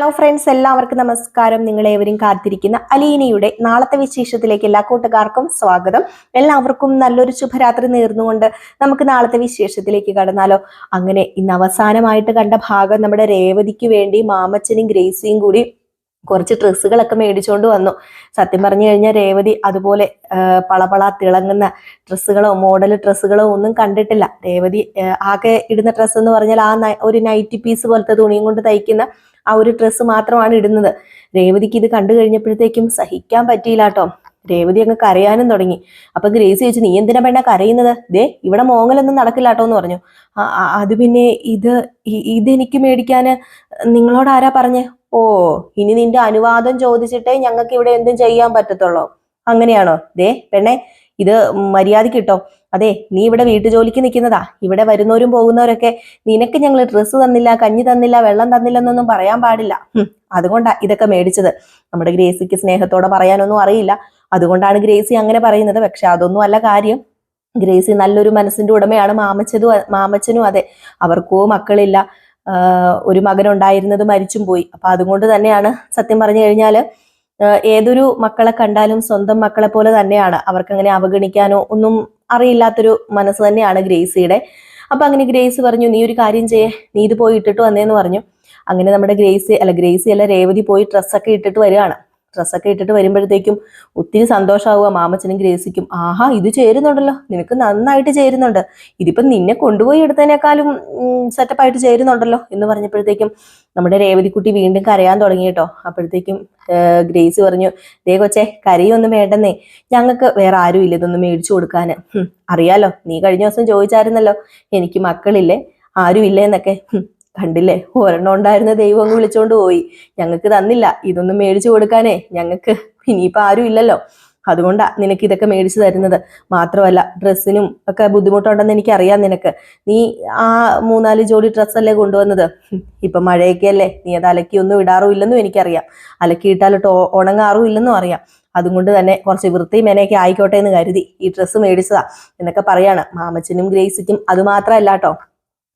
Hello friends, എല്ലാവർക്കും നമസ്കാരം. നിങ്ങളേവരും കാത്തിരിക്കുന്ന അലീനയുടെ നാളത്തെ വിശേഷത്തിലേക്ക് എല്ലാ കൂട്ടുകാർക്കും സ്വാഗതം. എല്ലാവർക്കും നല്ലൊരു ശുഭരാത്രി നേർന്നുകൊണ്ട് നമുക്ക് നാളത്തെ വിശേഷത്തിലേക്ക് കടന്നാലോ. അങ്ങനെ ഇന്ന് അവസാനമായിട്ട് കണ്ട ഭാഗം നമ്മുടെ രേവതിക്ക് വേണ്ടി മാമച്ചനും ഗ്രേസിയും കൂടി കുറച്ച് ഡ്രസ്സുകളൊക്കെ മേടിച്ചുകൊണ്ട് വന്നു. സത്യം പറഞ്ഞു കഴിഞ്ഞാൽ രേവതി അതുപോലെ പളപള തിളങ്ങുന്ന ഡ്രസ്സുകളോ മോഡൽ ഡ്രസ്സുകളോ ഒന്നും കണ്ടിട്ടില്ല. രേവതി ആകെ ഇടുന്ന ഡ്രസ്സ് എന്ന് പറഞ്ഞാൽ ഒരു നൈറ്റി പീസ് പോലത്തെ തുണിയും കൊണ്ട് തയ്ക്കുന്ന ആ ഒരു ഡ്രസ്സ് മാത്രമാണ് ഇടുന്നത്. രേവതിക്ക് ഇത് കണ്ടു കഴിഞ്ഞപ്പോഴത്തേക്കും സഹിക്കാൻ പറ്റിയില്ല കേട്ടോ. രേവതി അങ്ങ് കരയാനും തുടങ്ങി. അപ്പൊ ഗ്രേസി ചോദിച്ചു, നീ എന്തിനാ പെണ്ണ കരയുന്നത്? ദേ ഇവിടെ മോങ്ങലൊന്നും നടക്കില്ല കേട്ടോ എന്ന് പറഞ്ഞു. അത് പിന്നെ ഇതെനിക്ക് മേടിക്കാന് നിങ്ങളോട് ആരാ പറഞ്ഞേ? ഓ, ഇനി നിന്റെ അനുവാദം ചോദിച്ചിട്ടേ ഞങ്ങൾക്ക് ഇവിടെ എന്തും ചെയ്യാൻ പറ്റത്തുള്ളൂ, അങ്ങനെയാണോ? ദേ പെണ്ണെ, ഇത് മര്യാദയ്ക്ക് കിട്ടോ. അതെ, നീ ഇവിടെ വീട്ടുജോലിക്ക് നിൽക്കുന്നതാ. ഇവിടെ വരുന്നവരും പോകുന്നവരൊക്കെ നിനക്ക് ഞങ്ങൾ ഡ്രസ്സ് തന്നില്ല, കഞ്ഞി തന്നില്ല, വെള്ളം തന്നില്ല എന്നൊന്നും പറയാൻ പാടില്ല. അതുകൊണ്ടാ ഇതൊക്കെ മേടിച്ചത്. നമ്മുടെ ഗ്രേസിക്ക് സ്നേഹത്തോടെ പറയാനൊന്നും അറിയില്ല, അതുകൊണ്ടാണ് ഗ്രേസി അങ്ങനെ പറയുന്നത്. പക്ഷെ അതൊന്നും അല്ല കാര്യം. ഗ്രേസി നല്ലൊരു മനസ്സിന്റെ ഉടമയാണ്. മാമച്ചനും അതെ. അവർക്കോ മക്കളില്ല. ഒരു മകനുണ്ടായിരുന്നത് മരിച്ചും പോയി. അപ്പൊ അതുകൊണ്ട് തന്നെയാണ് സത്യം പറഞ്ഞു കഴിഞ്ഞാല് ഏതൊരു മക്കളെ കണ്ടാലും സ്വന്തം മക്കളെ പോലെ തന്നെയാണ്. അവർക്ക് അങ്ങനെ അവഗണിക്കാനോ ഒന്നും അറിയില്ലാത്തൊരു മനസ്സ് തന്നെയാണ് ഗ്രേസിയുടെ. അപ്പൊ അങ്ങനെ ഗ്രേസി പറഞ്ഞു, നീ ഒരു കാര്യം ചെയ്യേ, നീ ഇത് പോയി ഇട്ടിട്ട് വന്നേന്ന് പറഞ്ഞു. അങ്ങനെ നമ്മുടെ ഗ്രേസി അല്ല രേവതി പോയി ഡ്രസ്സൊക്കെ ഇട്ടിട്ട് വരികയാണ്. ഡ്രസ്സൊക്കെ ഇട്ടിട്ട് വരുമ്പോഴത്തേക്കും ഒത്തിരി സന്തോഷമാവുക മാമച്ചനും ഗ്രേസിക്കും. ആഹാ, ഇത് ചേരുന്നുണ്ടല്ലോ, നിനക്ക് നന്നായിട്ട് ചേരുന്നുണ്ട്. ഇതിപ്പം നിന്നെ കൊണ്ടുപോയി എടുത്തതിനേക്കാളും സെറ്റപ്പായിട്ട് ചേരുന്നുണ്ടല്ലോ എന്ന് പറഞ്ഞപ്പോഴത്തേക്കും നമ്മുടെ രേവതിക്കുട്ടി വീണ്ടും കരയാൻ തുടങ്ങി കേട്ടോ. അപ്പോഴത്തേക്കും ഗ്രേസി പറഞ്ഞു, ദേ കൊച്ചേ, കരയൊന്നും വേണ്ടെന്നേ, ഞങ്ങൾക്ക് വേറെ ആരും ഇല്ല ഇതൊന്നും മേടിച്ചു കൊടുക്കാന്. അറിയാലോ, നീ കഴിഞ്ഞ ദിവസം ചോദിച്ചായിരുന്നല്ലോ എനിക്ക് മക്കളില്ലേ, ആരും ഇല്ലേ എന്നൊക്കെ. കണ്ടില്ലേ, ഒരെണ്ണം ഉണ്ടായിരുന്ന ദൈവം അങ്ങ് വിളിച്ചോണ്ട് പോയി, ഞങ്ങൾക്ക് തന്നില്ല. ഇതൊന്നും മേടിച്ചു കൊടുക്കാനേ ഞങ്ങൾക്ക് ഇനിയിപ്പോ ആരും ഇല്ലല്ലോ, അതുകൊണ്ടാ നിനക്ക് ഇതൊക്കെ മേടിച്ചു തരുന്നത്. മാത്രമല്ല ഡ്രസ്സിനും ഒക്കെ ബുദ്ധിമുട്ടുണ്ടെന്ന് എനിക്കറിയാം നിനക്ക്. നീ ആ 3-4 ജോഡി ഡ്രസ്സല്ലേ കൊണ്ടുവന്നത്. ഇപ്പൊ മഴയൊക്കെ അല്ലേ, നീ അത് അലക്കിയൊന്നും ഇടാറും ഇല്ലെന്നും എനിക്കറിയാം. അലക്കിയിട്ടാലിട്ട് ഉണങ്ങാറും ഇല്ലെന്നും അറിയാം. അതുകൊണ്ട് തന്നെ കുറച്ച് വൃത്തി മെനയൊക്കെ ആയിക്കോട്ടെ എന്ന് കരുതി ഈ ഡ്രസ്സ് മേടിച്ചതാ എന്നൊക്കെ പറയാണ്. മാമച്ചനും ഗ്രേസിക്കും അത് മാത്രമല്ല കേട്ടോ,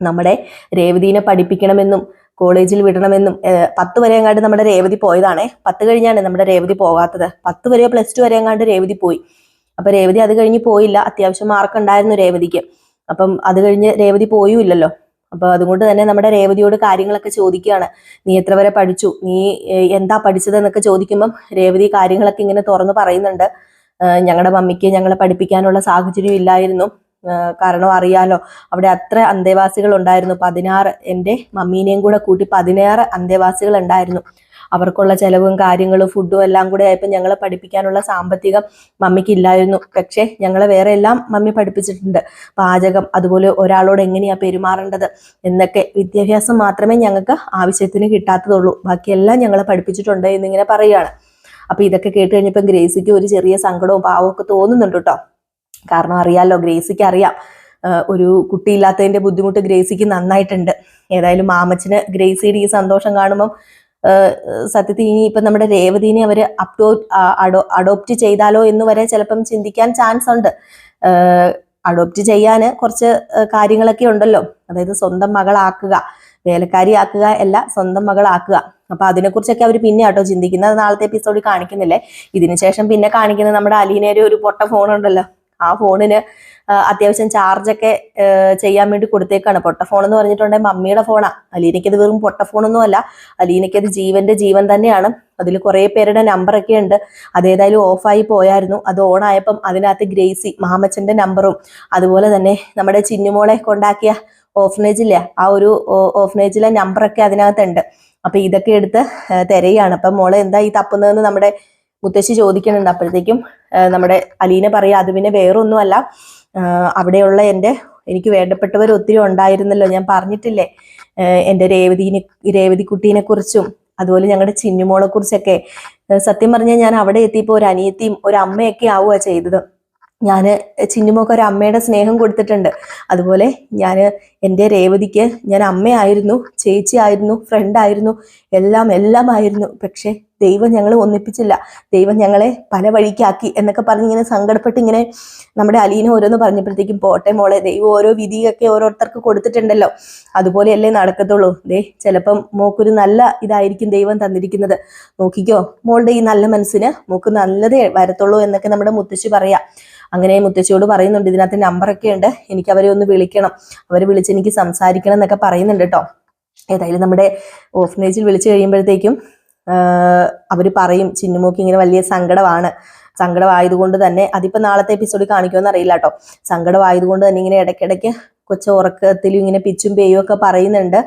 നമ്മുടെ രേവതിനെ പഠിപ്പിക്കണമെന്നും കോളേജിൽ വിടണമെന്നും 10 വരെ എങ്ങാണ്ട് നമ്മുടെ രേവതി പോയതാണേ. 10 കഴിഞ്ഞാണ് നമ്മുടെ രേവതി പോകാത്തത്. 10 വരെയോ +2 വരെ എങ്ങാണ്ട് രേവതി പോയി. അപ്പൊ രേവതി അത് കഴിഞ്ഞ് പോയില്ല. അത്യാവശ്യം മാർക്ക് ഉണ്ടായിരുന്നു രേവതിക്ക്. അപ്പം അത് കഴിഞ്ഞ് രേവതി പോയും ഇല്ലല്ലോ. അപ്പൊ അതുകൊണ്ട് തന്നെ നമ്മുടെ രേവതിയോട് കാര്യങ്ങളൊക്കെ ചോദിക്കുകയാണ്. നീ എത്ര വരെ പഠിച്ചു, നീ എന്താ പഠിച്ചതെന്നൊക്കെ ചോദിക്കുമ്പം രേവതി കാര്യങ്ങളൊക്കെ ഇങ്ങനെ തുറന്നു പറയുന്നുണ്ട്. ഞങ്ങളുടെ മമ്മിക്ക് ഞങ്ങളെ പഠിപ്പിക്കാനുള്ള സാഹചര്യം ഇല്ലായിരുന്നു. കാരണം അറിയാലോ, അവിടെ അത്ര അന്തേവാസികൾ ഉണ്ടായിരുന്നു. 16, എൻ്റെ മമ്മീനെയും കൂടെ കൂട്ടി 16 അന്തേവാസികൾ ഉണ്ടായിരുന്നു. അവർക്കുള്ള ചെലവും കാര്യങ്ങളും ഫുഡും എല്ലാം കൂടെ ആയപ്പോൾ ഞങ്ങളെ പഠിപ്പിക്കാനുള്ള സാമ്പത്തികം മമ്മിക്ക് ഇല്ലായിരുന്നു. പക്ഷെ ഞങ്ങളെ വേറെ എല്ലാം മമ്മി പഠിപ്പിച്ചിട്ടുണ്ട്. പാചകം, അതുപോലെ ഒരാളോട് എങ്ങനെയാ പെരുമാറേണ്ടത് എന്നൊക്കെ. വിദ്യാഭ്യാസം മാത്രമേ ഞങ്ങൾക്ക് ആവശ്യത്തിന് കിട്ടാത്തതുള്ളൂ, ബാക്കിയെല്ലാം ഞങ്ങളെ പഠിപ്പിച്ചിട്ടുണ്ട് എന്നിങ്ങനെ പറയുകയാണ്. അപ്പൊ ഇതൊക്കെ കേട്ട് കഴിഞ്ഞപ്പോൾ ഗ്രേസിക്ക് ഒരു ചെറിയ സങ്കടവും പാവവും ഒക്കെ തോന്നുന്നുണ്ട് കേട്ടോ. കാരണം അറിയാലോ, ഗ്രേസിക്ക് അറിയാം ഒരു കുട്ടിയില്ലാത്തതിന്റെ ബുദ്ധിമുട്ട് ഗ്രേസിക്ക് നന്നായിട്ടുണ്ട്. ഏതായാലും മാമച്ചന് ഗ്രേസിയുടെ ഈ സന്തോഷം കാണുമ്പം സത്യത്തിൽ ഇനി ഇപ്പം നമ്മുടെ രേവതിനെ അവര് അഡോപ്റ്റ് ചെയ്താലോ എന്ന് വരെ ചിലപ്പം ചിന്തിക്കാൻ ചാൻസ് ഉണ്ട്. അഡോപ്റ്റ് ചെയ്യാന് കുറച്ച് കാര്യങ്ങളൊക്കെ ഉണ്ടല്ലോ. അതായത് സ്വന്തം മകളാക്കുക, വേലക്കാരിയാക്കുക അല്ല, സ്വന്തം മകളാക്കുക. അപ്പൊ അതിനെക്കുറിച്ചൊക്കെ അവർ പിന്നെ ആട്ടോ ചിന്തിക്കുന്നത്. നാളത്തെ എപ്പിസോഡിൽ കാണിക്കുന്നില്ലേ. ഇതിനുശേഷം പിന്നെ കാണിക്കുന്നത് നമ്മുടെ അലീനയുടെ ഒരു പൊട്ട ഫോൺ ഉണ്ടല്ലോ. ആ ഫോണിന് അത്യാവശ്യം ചാർജൊക്കെ ചെയ്യാൻ വേണ്ടി കൊടുത്തേക്കാണ്. പൊട്ട ഫോൺ എന്ന് പറഞ്ഞിട്ടുണ്ടെങ്കിൽ മമ്മിയുടെ ഫോണാ. അലീനയ്ക്ക് അത് വെറും പൊട്ട ഫോണൊന്നും അല്ല, അലീനയ്ക്ക് അത് ജീവൻ തന്നെയാണ്. അതിൽ കുറെ പേരുടെ നമ്പറൊക്കെ ഉണ്ട്. അതേതായാലും ഓഫായി പോയായിരുന്നു. അത് ഓണായപ്പം അതിനകത്ത് ഗ്രേസി മാമച്ചന്റെ നമ്പറും അതുപോലെ തന്നെ നമ്മുടെ ചിന്നുമോളെ കൊണ്ടാക്കിയ ഓഫനേജില്ലേ, ആ ഒരു ഓഫനേജിലെ നമ്പറൊക്കെ അതിനകത്തുണ്ട്. അപ്പൊ ഇതൊക്കെ എടുത്ത് തിരയാണ്. അപ്പൊ മോളെ എന്താ ഈ തപ്പുന്നതെന്ന് നമ്മുടെ മുത്തശ്ശി ചോദിക്കുന്നുണ്ട്. അപ്പോഴത്തേക്കും നമ്മുടെ അലീന പറയാ, അത് പിന്നെ വേറൊന്നുമല്ല, അവിടെയുള്ള എനിക്ക് വേണ്ടപ്പെട്ടവർ ഒത്തിരി ഉണ്ടായിരുന്നല്ലോ, ഞാൻ പറഞ്ഞിട്ടില്ലേ എൻ്റെ രേവതിക്കുട്ടീനെ കുറിച്ചും അതുപോലെ ഞങ്ങളുടെ ചിന്നുമോളെ കുറിച്ചൊക്കെ. സത്യം പറഞ്ഞാൽ ഞാൻ അവിടെ എത്തിയപ്പോൾ ഒരു അനിയത്തിയും ഒരു അമ്മയൊക്കെ ആവുക ചെയ്തത്. ഞാൻ ചിന്നുമോക്ക് ഒരു അമ്മയുടെ സ്നേഹം കൊടുത്തിട്ടുണ്ട്. അതുപോലെ ഞാൻ എൻ്റെ രേവതിക്ക് ഞാൻ അമ്മയായിരുന്നു, ചേച്ചിയായിരുന്നു, ഫ്രണ്ടായിരുന്നു, എല്ലാം ആയിരുന്നു. പക്ഷെ ദൈവം ഞങ്ങളെ ഒന്നിപ്പിച്ചില്ല, ദൈവം ഞങ്ങളെ പല വഴിക്കാക്കി എന്നൊക്കെ പറഞ്ഞ് ഇങ്ങനെ സങ്കടപ്പെട്ട് ഇങ്ങനെ നമ്മുടെ അലീന ഓരോന്ന് പറഞ്ഞപ്പോഴത്തേക്കും പോട്ടെ മോളെ, ദൈവം ഓരോ വിധിയൊക്കെ ഓരോരുത്തർക്ക് കൊടുത്തിട്ടുണ്ടല്ലോ, അതുപോലെയല്ലേ നടക്കത്തുള്ളൂ. ചിലപ്പം മോക്കൊരു നല്ല ഇതായിരിക്കും ദൈവം തന്നിരിക്കുന്നത്, നോക്കിക്കോ മോളുടെ ഈ നല്ല മനസ്സിന് മോക്ക് നല്ലതേ വരത്തുള്ളൂ എന്നൊക്കെ നമ്മുടെ മുത്തശ്ശി പറയാ. അങ്ങനെ മുത്തശ്ശിയോട് പറയുന്നുണ്ട്, ഇതിനകത്ത് നമ്പറൊക്കെ ഉണ്ട്, എനിക്ക് അവരെ ഒന്ന് വിളിക്കണം, അവരെ വിളിച്ച് എനിക്ക് സംസാരിക്കണം എന്നൊക്കെ പറയുന്നുണ്ട് കേട്ടോ. ഏതായാലും നമ്മുടെ ഓർഫനേജിൽ വിളിച്ചു കഴിയുമ്പോഴത്തേക്കും അവർ പറയും ചിന്നുമോക്ക് ഇങ്ങനെ വലിയ സങ്കടമായതുകൊണ്ട് തന്നെ, അതിപ്പോൾ നാളത്തെ എപ്പിസോഡിൽ കാണിക്കുമെന്ന് അറിയില്ല കേട്ടോ, സങ്കടമായതുകൊണ്ട് തന്നെ ഇങ്ങനെ ഇടയ്ക്കിടയ്ക്ക് കൊച്ചു ഉറക്കത്തിലും ഇങ്ങനെ പിച്ചും പേയും ഒക്കെ പറയുന്നുണ്ട്.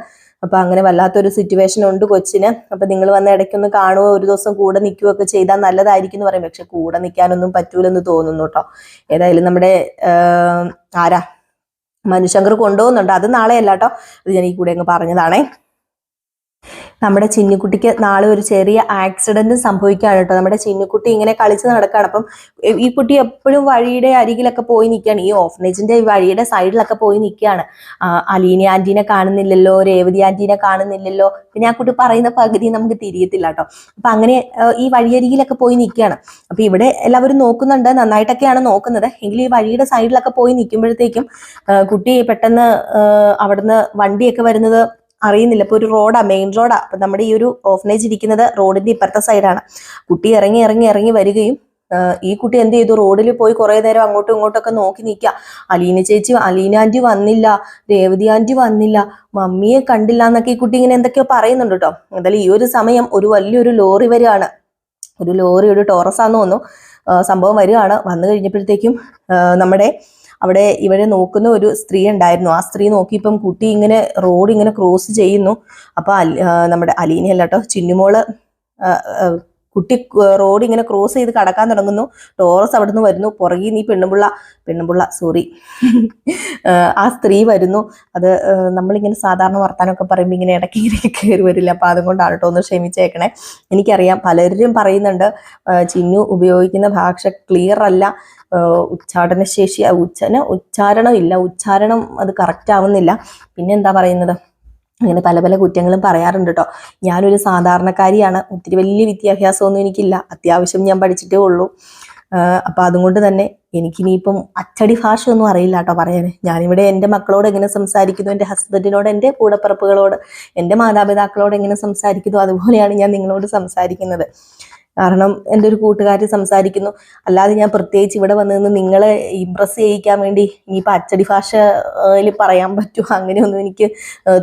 അപ്പൊ അങ്ങനെ വല്ലാത്തൊരു സിറ്റുവേഷൻ ഉണ്ട് കൊച്ചിന്. അപ്പൊ നിങ്ങൾ വന്ന ഇടയ്ക്കൊന്ന് കാണുകയോ ഒരു ദിവസം കൂടെ നിൽക്കുകയൊക്കെ ചെയ്താൽ നല്ലതായിരിക്കും എന്ന് പറയും. പക്ഷെ കൂടെ നിൽക്കാനൊന്നും പറ്റൂലെന്ന് തോന്നുന്നു കേട്ടോ. ഏതായാലും നമ്മുടെ മനുശങ്കർ കൊണ്ടുപോകുന്നുണ്ട്, അത് നാളെ അല്ല കേട്ടോ, അത് ഞാൻ ഈ കൂടെ അങ്ങ് പറഞ്ഞതാണേ. നമ്മുടെ ചിന്നുകുട്ടിക്ക് നാളെ ഒരു ചെറിയ ആക്സിഡന്റ് സംഭവിക്കുകയാണ് കേട്ടോ. നമ്മുടെ ചിന്നുകുട്ടി ഇങ്ങനെ കളിച്ച് നടക്കുകയാണ്. അപ്പം ഈ കുട്ടി എപ്പോഴും വഴിയുടെ അരികിലൊക്കെ പോയി നിൽക്കുകയാണ്, ഈ ഓർഫനേജിന്റെ വഴിയുടെ സൈഡിലൊക്കെ പോയി നിൽക്കുകയാണ്. അലീന ആന്റീനെ കാണുന്നില്ലല്ലോ, രേവതി ആന്റീനെ കാണുന്നില്ലല്ലോ, പിന്നെ ആ കുട്ടി പറയുന്ന പകുതി നമുക്ക് തിരിയത്തില്ല കേട്ടോ. അപ്പൊ അങ്ങനെ ഈ വഴിയരികിലൊക്കെ പോയി നിൽക്കുകയാണ്. അപ്പൊ ഇവിടെ എല്ലാവരും നോക്കുന്നുണ്ട്, നന്നായിട്ടൊക്കെയാണ് നോക്കുന്നത്. എങ്കിലും ഈ വഴിയുടെ സൈഡിലൊക്കെ പോയി നിൽക്കുമ്പോഴത്തേക്കും കുട്ടി പെട്ടെന്ന് അവിടുന്ന് വണ്ടിയൊക്കെ വരുന്നത് അറിയുന്നില്ല. ഇപ്പൊ ഒരു റോഡാ, മെയിൻ റോഡാ. അപ്പൊ നമ്മുടെ ഈ ഒരു ഓർഫനേജ് ഇരിക്കുന്നത് റോഡിന്റെ ഇപ്പുറത്തെ സൈഡാണ്. കുട്ടി ഇറങ്ങി വരികയും ഈ കുട്ടി എന്ത് ചെയ്തു, റോഡിൽ പോയി കുറെ നേരം അങ്ങോട്ടും ഇങ്ങോട്ടൊക്കെ നോക്കി നിൽക്കുക. അലീന ആന്റി വന്നില്ല, രേവതി ആന്റി വന്നില്ല, മമ്മിയെ കണ്ടില്ല എന്നൊക്കെ ഈ കുട്ടി ഇങ്ങനെ എന്തൊക്കെയോ പറയുന്നുണ്ട് കേട്ടോ. എന്തായാലും ഈ ഒരു സമയം ഒരു വലിയൊരു ലോറി വരികയാണ്. ഒരു ടോറസാന്ന് തോന്നുന്നു സംഭവം വരികയാണ്. വന്നു കഴിഞ്ഞപ്പോഴത്തേക്കും നമ്മുടെ അവിടെ ഇവരെ നോക്കുന്ന ഒരു സ്ത്രീ ഉണ്ടായിരുന്നു. ആ സ്ത്രീ നോക്കിയപ്പം കുട്ടി ഇങ്ങനെ റോഡ് ഇങ്ങനെ ക്രോസ് ചെയ്യുന്നു. അപ്പൊ നമ്മുടെ അലീനയല്ല കേട്ടോ, ചിന്നുമോള് കുട്ടി റോഡ് ഇങ്ങനെ ക്രോസ് ചെയ്ത് കടക്കാൻ തുടങ്ങുന്നു. ടോറസ് അവിടെ നിന്ന് വരുന്നു. പുറകിൽ നീ പെണ്ണുമ്പുള്ള സോറി ആ സ്ത്രീ വരുന്നു. അത് നമ്മളിങ്ങനെ സാധാരണ വർത്താനമൊക്കെ പറയുമ്പോൾ ഇങ്ങനെ ഇടയ്ക്ക് ഇങ്ങനെ കയറി വരില്ല. അപ്പൊ അതുകൊണ്ടാണ് കേട്ടോ, ഒന്ന് ക്ഷമിച്ചേക്കണേ. എനിക്കറിയാം പലരും പറയുന്നുണ്ട് ചിന്നു ഉപയോഗിക്കുന്ന ഭാഷ ക്ലിയർ അല്ല, ഉച്ചാരണശേഷി ഉച്ചാരണം അത് കറക്റ്റ് ആവുന്നില്ല. പിന്നെ എന്താ പറയുന്നത്, അങ്ങനെ പല പല കുറ്റങ്ങളും പറയാറുണ്ട് കേട്ടോ. ഞാനൊരു സാധാരണക്കാരിയാണ്, ഒത്തിരി വലിയ വിദ്യാഭ്യാസമൊന്നും എനിക്കില്ല, അത്യാവശ്യം ഞാൻ പഠിച്ചിട്ടേ ഉള്ളൂ. അപ്പൊ അതുകൊണ്ട് തന്നെ എനിക്കിനിയിപ്പം അച്ചടി ഭാഷ ഒന്നും അറിയില്ല കേട്ടോ പറയാൻ. ഞാനിവിടെ എൻ്റെ മക്കളോട് എങ്ങനെ സംസാരിക്കുന്നു, എൻ്റെ ഹസ്ബൻഡിനോട്, എൻ്റെ കൂടപ്പിറപ്പുകളോട്, എൻ്റെ മാതാപിതാക്കളോട് എങ്ങനെ സംസാരിക്കുന്നു, അതുപോലെയാണ് ഞാൻ നിങ്ങളോട് സംസാരിക്കുന്നത്. കാരണം എൻ്റെ ഒരു കൂട്ടുകാർ സംസാരിക്കുന്നു, അല്ലാതെ ഞാൻ പ്രത്യേകിച്ച് ഇവിടെ വന്നു നിന്ന് നിങ്ങളെ ഇംപ്രസ് ചെയ്യിക്കാൻ വേണ്ടി ഇനിയിപ്പോൾ അച്ചടി ഭാഷയിൽ പറയാൻ പറ്റുമോ, അങ്ങനെയൊന്നും എനിക്ക്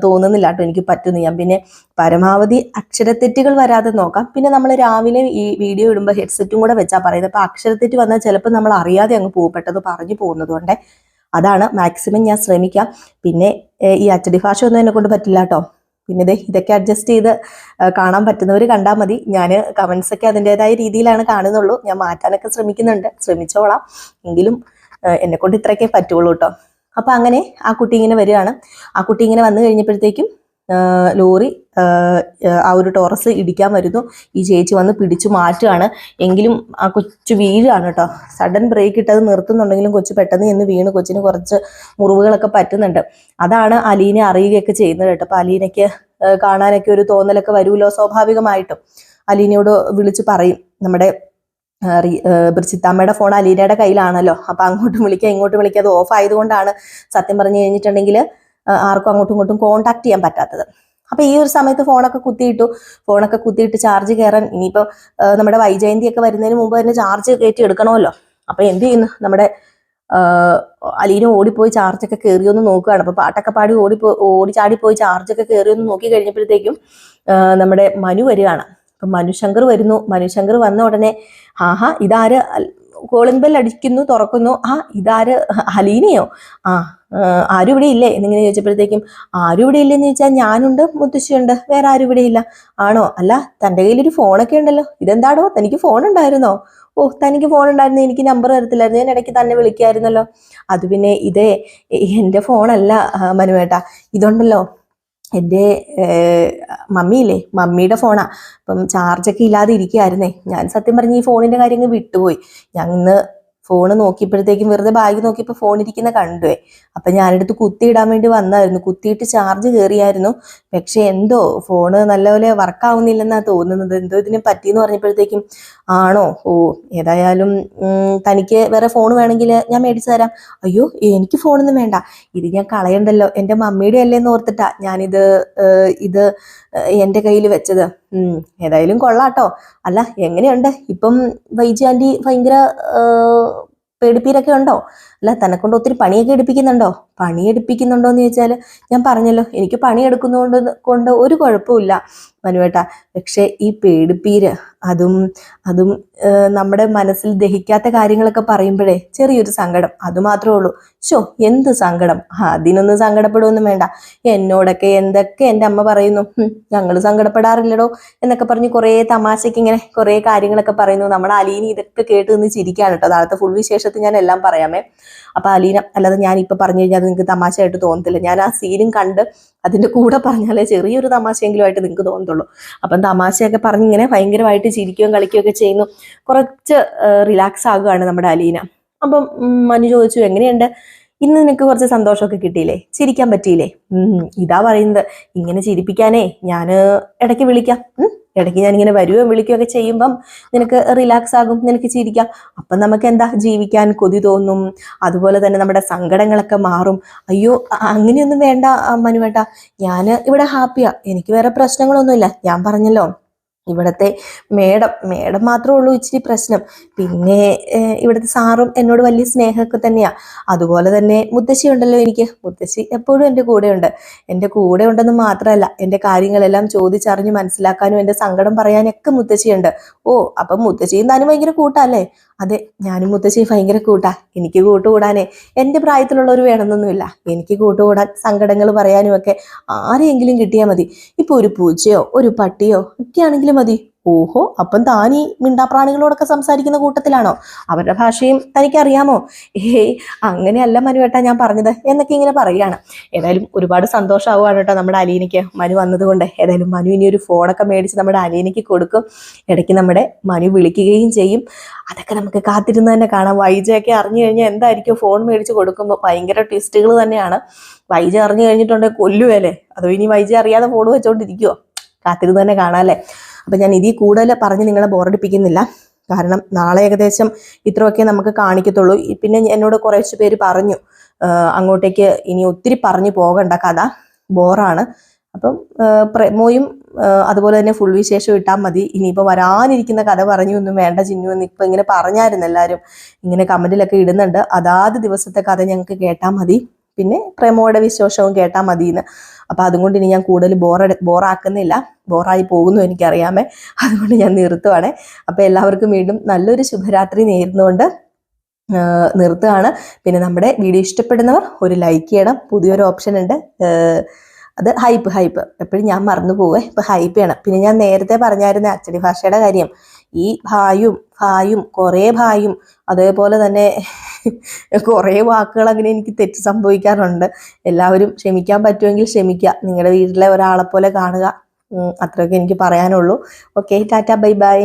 തോന്നുന്നില്ല കേട്ടോ. എനിക്ക് പറ്റുന്നു, ഞാൻ പിന്നെ പരമാവധി അക്ഷരത്തെറ്റുകൾ വരാതെ നോക്കാം. പിന്നെ നമ്മൾ രാവിലെ ഈ വീഡിയോ ഇടുമ്പോൾ ഹെഡ്സെറ്റും കൂടെ വെച്ചാൽ പറയുന്നത്. അപ്പോൾ അക്ഷരത്തെറ്റ് വന്നാൽ ചിലപ്പോൾ നമ്മൾ അറിയാതെ അങ്ങ് പോകും, പെട്ടെന്ന് പറഞ്ഞു പോകുന്നത് കൊണ്ട്. അതാണ് മാക്സിമം ഞാൻ ശ്രമിക്കാം. പിന്നെ ഈ അച്ചടി ഭാഷ ഒന്നും എന്നെ കൊണ്ട് പറ്റില്ല കേട്ടോ. പിന്നെ ഇതൊക്കെ അഡ്ജസ്റ്റ് ചെയ്ത് കാണാൻ പറ്റുന്നവർ കണ്ടാൽ മതി. ഞാൻ കമൻസ് ഒക്കെ അതിൻ്റെതായ രീതിയിലാണ് കാണുന്നുള്ളൂ. ഞാൻ മാറ്റാനൊക്കെ ശ്രമിച്ചോളാം. എങ്കിലും എന്നെ കൊണ്ട് ഇത്രയൊക്കെ പറ്റുള്ളൂ കേട്ടോ. അപ്പൊ അങ്ങനെ ആ കുട്ടി ഇങ്ങനെ വരികയാണ്. ആ കുട്ടി ഇങ്ങനെ വന്നു കഴിഞ്ഞപ്പോഴത്തേക്കും ലോറി ആ ഒരു ടോറസ് ഇടിക്കാൻ വരുന്നു. ഈ ചേച്ചി വന്ന് പിടിച്ചു മാറ്റുകയാണ്. എങ്കിലും ആ കൊച്ചു വീഴാണ് കേട്ടോ. സഡൻ ബ്രേക്ക് ഇട്ടത് നിർത്തുന്നുണ്ടെങ്കിലും കൊച്ചു പെട്ടെന്ന് ചെന്ന് വീണ്. കൊച്ചിന് കുറച്ച് മുറിവുകളൊക്കെ പറ്റുന്നുണ്ട്. അതാണ് അലീനെ അറിയുകയൊക്കെ ചെയ്യുന്നത് കേട്ടോ. അപ്പൊ അലീനയ്ക്ക് കാണാനൊക്കെ ഒരു തോന്നലൊക്കെ വരുമല്ലോ സ്വാഭാവികമായിട്ടും. അലീനയോട് വിളിച്ച് പറയും. നമ്മുടെ ബ്രിജിത്താമ്മയുടെ ഫോൺ അലീനയുടെ കയ്യിലാണല്ലോ. അപ്പൊ അങ്ങോട്ടും വിളിക്കുക ഇങ്ങോട്ടും വിളിക്കുക. അത് ഓഫ് ആയതുകൊണ്ടാണ് സത്യം പറഞ്ഞു കഴിഞ്ഞിട്ടുണ്ടെങ്കിൽ ആർക്കും അങ്ങോട്ടും ഇങ്ങോട്ടും കോണ്ടാക്ട് ചെയ്യാൻ പറ്റാത്തത്. അപ്പൊ ഈ ഒരു സമയത്ത് ഫോണൊക്കെ കുത്തിയിട്ട് ചാർജ് കയറാൻ ഇനിയിപ്പോൾ നമ്മുടെ വൈജയന്തി ഒക്കെ വരുന്നതിന് മുമ്പ് തന്നെ ചാർജ് കയറ്റി എടുക്കണമല്ലോ. അപ്പൊ എന്ത് ചെയ്യുന്നു, നമ്മുടെ അലീന ഓടിപ്പോയി ചാർജൊക്കെ കയറിയൊന്ന് നോക്കുകയാണ്. അപ്പൊ പാട്ടൊക്കെ പാടി ഓടിച്ചാടിപ്പോയി ചാർജൊക്കെ കയറിയൊന്ന് നോക്കി കഴിഞ്ഞപ്പോഴത്തേക്കും നമ്മുടെ മനു വരികയാണ്. അപ്പൊ മനുശങ്കർ വരുന്നു. മനുശങ്കർ വന്ന ഉടനെ ഇതാര്, കോളിംഗ് ബെൽ അടിക്കുന്നു, തുറക്കുന്നു. ഇതാര്, അലീനയോ? ആരും ഇവിടെ ഇല്ലേ എന്നിങ്ങനെ ചോദിച്ചപ്പോഴത്തേക്കും ആരും ഇവിടെ ഇല്ലെന്ന് ചോദിച്ചാൽ ഞാനുണ്ട്, മുത്തശ്ശിയുണ്ട്, വേറെ ആരും ഇവിടെ ഇല്ല. ആണോ? അല്ല, തൻ്റെ കയ്യിലൊരു ഫോണൊക്കെ ഉണ്ടല്ലോ, ഇതെന്താണോ? തനിക്ക് ഫോൺ ഉണ്ടായിരുന്നോ? തനിക്ക് ഫോൺ ഉണ്ടായിരുന്നു, എനിക്ക് നമ്പർ തരത്തില്ലായിരുന്നു, ഞാൻ ഇടയ്ക്ക് തന്നെ വിളിക്കായിരുന്നല്ലോ. അത് പിന്നെ ഇതേ എൻ്റെ ഫോണല്ല മനുവേട്ടാ, ഇതുണ്ടല്ലോ എൻ്റെ മമ്മിയില്ലേ, മമ്മിയുടെ ഫോണാ. അപ്പം ചാർജൊക്കെ ഇല്ലാതെ ഇരിക്കുകയായിരുന്നേ. ഞാൻ സത്യം പറഞ്ഞ് ഈ ഫോണിൻ്റെ കാര്യങ്ങൾ വിട്ടുപോയി. ഞാൻ ഇന്ന് ഫോണ് നോക്കിയപ്പോഴത്തേക്കും വെറുതെ ബാഗ് നോക്കിയപ്പോൾ ഫോൺ ഇരിക്കുന്ന കണ്ടുവേ. അപ്പം ഞാനെടുത്ത് കുത്തിയിടാൻ വേണ്ടി വന്നായിരുന്നു, കുത്തിയിട്ട് ചാർജ് കയറിയായിരുന്നു. പക്ഷെ എന്തോ ഫോണ് നല്ലപോലെ വർക്കാവുന്നില്ലെന്നാണ് തോന്നുന്നത്. എന്തോ ഇതിന് പറ്റിയെന്ന് പറഞ്ഞപ്പോഴത്തേക്കും ആണോ, ഓ ഏതായാലും തനിക്ക് വേറെ ഫോൺ വേണമെങ്കിൽ ഞാൻ മേടിച്ചു തരാം. അയ്യോ എനിക്ക് ഫോണൊന്നും വേണ്ട, ഇത് ഞാൻ കളയണ്ടല്ലോ, എൻ്റെ മമ്മിയുടെ അല്ലേന്ന് ഓർത്തിട്ടാ ഞാനിത് ഇത് എൻ്റെ കയ്യിൽ വെച്ചത്. ഏതായാലും കൊള്ളാട്ടോ. അല്ല എങ്ങനെയുണ്ട് ഇപ്പം വൈജി ആൻറ്റി? ഭയങ്കര പേടിപ്പീരൊക്കെ ഉണ്ടോ? അല്ല തന്നെക്കൊണ്ട് ഒത്തിരി പണിയൊക്കെ എടുപ്പിക്കുന്നുണ്ടോ? പണിയെടുപ്പിക്കുന്നുണ്ടോ എന്ന് ചോദിച്ചാൽ ഞാൻ പറഞ്ഞല്ലോ, എനിക്ക് പണിയെടുക്കുന്നതുകൊണ്ട് ഒരു കുഴപ്പമില്ല മനുവേട്ട. പക്ഷേ ഈ പേടിപ്പീര് അതും അതും നമ്മുടെ മനസ്സിൽ ദഹിക്കാത്ത കാര്യങ്ങളൊക്കെ പറയുമ്പോഴേ ചെറിയൊരു സങ്കടം, അതുമാത്രമേ ഉള്ളൂ. ശോ എന്ത് സങ്കടം, അതിനൊന്നും സങ്കടപ്പെടുകയൊന്നും വേണ്ട. എന്നോടൊക്കെ എന്തൊക്കെ എൻ്റെ അമ്മ പറയുന്നു, ഞങ്ങൾ സങ്കടപ്പെടാറില്ലടോ എന്നൊക്കെ പറഞ്ഞ് കുറേ തമാശയ്ക്ക് ഇങ്ങനെ കുറേ കാര്യങ്ങളൊക്കെ പറയുന്നു. നമ്മുടെ അലീന ഇതൊക്കെ കേട്ട് നിന്ന് ചിരിക്കാണ് കേട്ടോ. നാളത്തെ ഫുൾ വിശേഷത്തിൽ ഞാൻ എല്ലാം പറയാമേ. അപ്പം അലീന, അല്ലാതെ ഞാനിപ്പോൾ പറഞ്ഞു കഴിഞ്ഞാൽ അത് നിങ്ങൾക്ക് തമാശയായിട്ട് തോന്നത്തില്ല. ഞാൻ ആ സീനും കണ്ട് അതിൻ്റെ കൂടെ പറഞ്ഞാലേ ചെറിയൊരു തമാശയെങ്കിലും ആയിട്ട് നിങ്ങൾക്ക് തോന്നത്തുള്ളൂ. അപ്പം തമാശയൊക്കെ പറഞ്ഞിങ്ങനെ ഭയങ്കരമായിട്ട് ചിരിക്കുകയും കളിക്കുകയൊക്കെ ചെയ്യുന്നു. കുറച്ച് റിലാക്സ് ആകുകയാണ് നമ്മുടെ അലീന. അപ്പം മനു ചോദിച്ചു, എങ്ങനെയുണ്ട് ഇന്ന്, നിനക്ക് കുറച്ച് സന്തോഷമൊക്കെ കിട്ടിയില്ലേ, ചിരിക്കാൻ പറ്റിയില്ലേ? ഇതാ പറയുന്നത്, ഇങ്ങനെ ചിരിപ്പിക്കാനേ ഞാൻ ഇടയ്ക്ക് വിളിക്കാം. ഇടയ്ക്ക് ഞാനിങ്ങനെ വരികയും വിളിക്കുകയൊക്കെ ചെയ്യുമ്പം നിനക്ക് റിലാക്സ് ആകും, നിനക്ക് ചിരിക്കാം. അപ്പം നമുക്ക് എന്താ ജീവിക്കാൻ കൊതി തോന്നും. അതുപോലെ തന്നെ നമ്മുടെ സങ്കടങ്ങളൊക്കെ മാറും. അയ്യോ അങ്ങനെയൊന്നും വേണ്ട മനുവേട്ട, ഞാൻ ഇവിടെ ഹാപ്പിയാ, എനിക്ക് വേറെ പ്രശ്നങ്ങളൊന്നുമില്ല. ഞാൻ പറഞ്ഞല്ലോ, ഇവിടുത്തെ മേഡം മാത്രമേ ഉള്ളൂ ഇച്ചിരി പ്രശ്നം. പിന്നെ ഇവിടുത്തെ സാറും എന്നോട് വലിയ സ്നേഹമൊക്കെ തന്നെയാ. അതുപോലെ തന്നെ മുത്തശ്ശി ഉണ്ടല്ലോ, എനിക്ക് മുത്തശ്ശി എപ്പോഴും എൻ്റെ കൂടെയുണ്ട്. എൻ്റെ കൂടെ ഉണ്ടെന്ന് മാത്രമല്ല, എൻ്റെ കാര്യങ്ങളെല്ലാം ചോദിച്ചറിഞ്ഞ് മനസ്സിലാക്കാനും എൻ്റെ സങ്കടം പറയാനൊക്കെ മുത്തശ്ശിയുണ്ട്. ഓ അപ്പം മുത്തശ്ശിയും താനും ഭയങ്കര കൂട്ടല്ലേ? അതെ, ഞാനും മുത്തശ്ശി ഭയങ്കര കൂട്ടാ. എനിക്ക് കൂട്ടുകൂടാനേ എൻ്റെ പ്രായത്തിലുള്ളവർ വേണമെന്നൊന്നുമില്ല. എനിക്ക് കൂട്ടുകൂടാൻ സങ്കടങ്ങൾ പറയാനും ഒക്കെ ആരെയെങ്കിലും കിട്ടിയാൽ മതി. ഇപ്പൊ ഒരു പൂച്ചയോ ഒരു പട്ടിയോ ഒക്കെ ആണെങ്കിലും മതി. ഓഹോ, അപ്പം താനീ മിണ്ടാപ്രാണികളോടൊക്കെ സംസാരിക്കുന്ന കൂട്ടത്തിലാണോ? അവരുടെ ഭാഷയും തനിക്കറിയാമോ? ഏയ് അങ്ങനെയല്ല മനുവേട്ടാ ഞാൻ പറഞ്ഞത് എന്നൊക്കെ ഇങ്ങനെ പറയുകയാണ്. ഏതായാലും ഒരുപാട് സന്തോഷമാവുകയാണ് കേട്ടോ നമ്മുടെ അലീനയ്ക്ക് മനു വന്നതുകൊണ്ട്. ഏതായാലും മനു ഇനി ഒരു ഫോണൊക്കെ മേടിച്ച് നമ്മുടെ അലീനയ്ക്ക് കൊടുക്കും. ഇടയ്ക്ക് നമ്മുടെ മനു വിളിക്കുകയും ചെയ്യും. അതൊക്കെ നമുക്ക് കാത്തിരുന്ന് തന്നെ കാണാം. വൈജയൊക്കെ അറിഞ്ഞു കഴിഞ്ഞാൽ എന്തായിരിക്കും ഫോൺ മേടിച്ച് കൊടുക്കുമ്പോൾ ഭയങ്കര ട്വിസ്റ്റുകൾ തന്നെയാണ്. വൈജ അറിഞ്ഞു കഴിഞ്ഞിട്ടുണ്ടെങ്കിൽ കൊല്ലുവല്ലേ. അതോ ഇനി വൈജ അറിയാതെ ഫോൺ വെച്ചോണ്ടിരിക്കുവോ? കാത്തിരുന്ന് തന്നെ കാണാം അല്ലേ. അപ്പം ഞാൻ ഇതിൽ കൂടുതൽ പറഞ്ഞ് നിങ്ങളെ ബോറടിപ്പിക്കുന്നില്ല. കാരണം നാളെ ഏകദേശം ഇത്രയൊക്കെ നമുക്ക് കാണിക്കത്തുള്ളൂ. പിന്നെ എന്നോട് കുറച്ച് പേര് പറഞ്ഞു അങ്ങോട്ടേക്ക് ഇനി ഒത്തിരി പറഞ്ഞു പോകണ്ട, കഥ ബോറാണ്. അപ്പം പ്രമോയും അതുപോലെ തന്നെ ഫുൾ വിശേഷം ഇട്ടാൽ മതി. ഇനിയിപ്പോൾ വരാനിരിക്കുന്ന കഥ പറഞ്ഞു ഒന്നും വേണ്ട ചിന്നു എന്ന് ഇപ്പം ഇങ്ങനെ പറഞ്ഞായിരുന്നു എല്ലാവരും, ഇങ്ങനെ കമൻറ്റിലൊക്കെ ഇടുന്നുണ്ട്. അതാത് ദിവസത്തെ കഥ ഞങ്ങൾക്ക് കേട്ടാൽ മതി, പിന്നെ പ്രമോയുടെ വിശേഷവും കേട്ടാൽ മതിയെന്ന്. അപ്പം അതുകൊണ്ട് ഇനി ഞാൻ കൂടുതൽ ബോറാക്കുന്നില്ല. ബോറായി പോകുന്നു എനിക്കറിയാമേ, അതുകൊണ്ട് ഞാൻ നിർത്തുവാണേ. അപ്പം എല്ലാവർക്കും വീണ്ടും നല്ലൊരു ശുഭരാത്രി നേരുന്നുകൊണ്ട് നിർത്തുകയാണ്. പിന്നെ നമ്മുടെ വീഡിയോ ഇഷ്ടപ്പെടുന്നവർ ഒരു ലൈക്ക് ചെയ്യണം. പുതിയൊരു ഓപ്ഷൻ ഉണ്ട്, അത് ഹൈപ്പ്. എപ്പോഴും ഞാൻ മറന്നു പോവേ, ഇപ്പം ഹൈപ്പ് ചെയ്യണം. പിന്നെ ഞാൻ നേരത്തെ പറഞ്ഞായിരുന്ന അച്ചടി ഭാഷയുടെ കാര്യം, ഈ ഭായും കുറേ ഭായും അതേപോലെ തന്നെ കുറേ വാക്കുകൾ അങ്ങനെ എനിക്ക് തെറ്റ് സംഭവിക്കാറുണ്ട്. എല്ലാവരും ക്ഷമിക്കാൻ പറ്റുമെങ്കിൽ ക്ഷമിക്കുക. നിങ്ങളുടെ വീട്ടിലെ ഒരാളെ പോലെ കാണുക. അത്രയൊക്കെ എനിക്ക് പറയാനുള്ളൂ. Okay, Tata, bye bye.